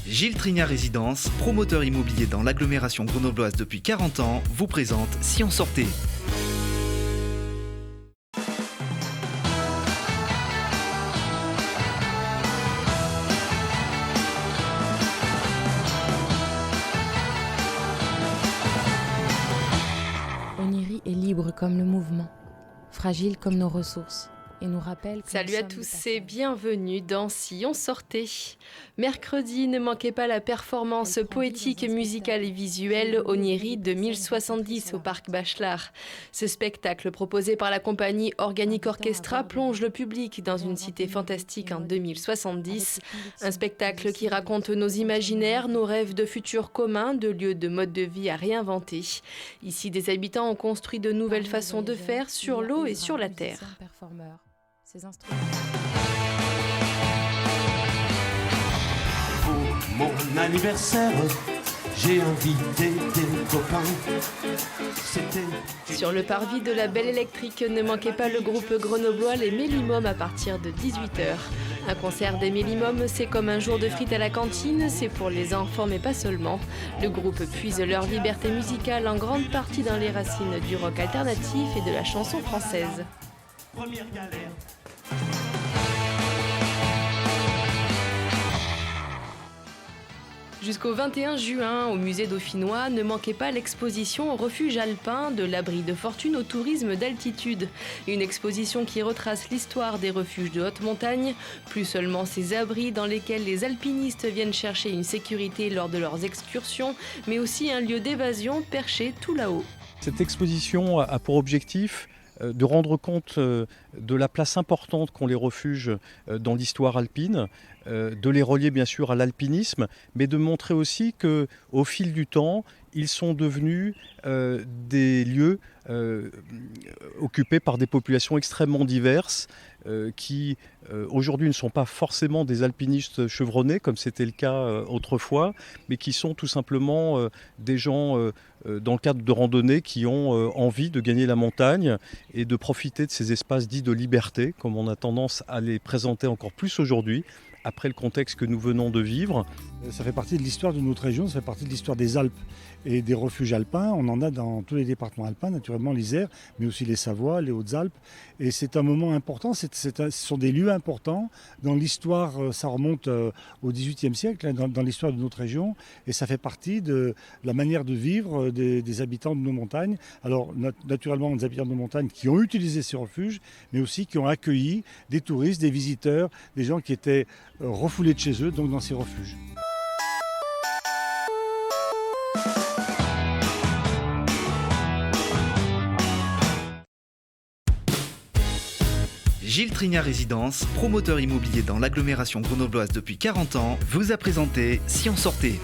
Gilles Trignat Résidence, promoteur immobilier dans l'agglomération grenobloise depuis 40 ans, vous présente Si on sortait. Oniry est libre comme le mouvement, fragile comme nos ressources. Et nous rappelle que Salut à tous et bienvenue dans Si on sortait. Mercredi, ne manquez pas la performance poétique, musicale et visuelle Oniry 2070 au Parc Bachelard. Ce spectacle proposé par la compagnie Organic Orchestra plonge le public dans une cité fantastique en 2070. Un spectacle qui raconte nos imaginaires, nos rêves de futurs communs, de lieux de mode de vie à réinventer. Ici, des habitants ont construit de nouvelles façons de faire sur l'eau et sur la terre. Ces instruments. Pour mon anniversaire, j'ai invité des copains. Sur le parvis de la Belle Électrique, ne manquez pas le groupe grenoblois Les Mélimums à partir de 18h. Un concert des Mélimums, c'est comme un jour de frites à la cantine, c'est pour les enfants mais pas seulement. Le groupe puise leur liberté musicale en grande partie dans les racines du rock alternatif et de la chanson française. Première galère. Jusqu'au 21 juin, au musée dauphinois, ne manquez pas l'exposition Refuge alpin, de l'abri de fortune au tourisme d'altitude. Une exposition qui retrace l'histoire des refuges de haute montagne, plus seulement ces abris dans lesquels les alpinistes viennent chercher une sécurité lors de leurs excursions, mais aussi un lieu d'évasion perché tout là-haut. Cette exposition a pour objectif de rendre compte de la place importante qu'ont les refuges dans l'histoire alpine, de les relier bien sûr à l'alpinisme, mais de montrer aussi qu'au fil du temps, ils sont devenus des lieux occupés par des populations extrêmement diverses qui aujourd'hui ne sont pas forcément des alpinistes chevronnés comme c'était le cas autrefois, mais qui sont tout simplement des gens dans le cadre de randonnées qui ont envie de gagner la montagne et de profiter de ces espaces dits de liberté, comme on a tendance à les présenter encore plus aujourd'hui, après le contexte que nous venons de vivre. Ça fait partie de l'histoire de notre région, ça fait partie de l'histoire des Alpes et des refuges alpins. On en a dans tous les départements alpins, naturellement l'Isère, mais aussi les Savoies, les Hautes-Alpes. Et c'est un moment important, ce sont des lieux importants. Dans l'histoire, ça remonte au XVIIIe siècle, dans l'histoire de notre région. Et ça fait partie de la manière de vivre des habitants de nos montagnes. Alors naturellement, des habitants de nos montagnes qui ont utilisé ces refuges, mais aussi qui ont accueilli des touristes, des visiteurs, des gens qui étaient refoulés de chez eux, donc dans ces refuges. Gilles Trignat Résidence, promoteur immobilier dans l'agglomération grenobloise depuis 40 ans, vous a présenté Si on sortait.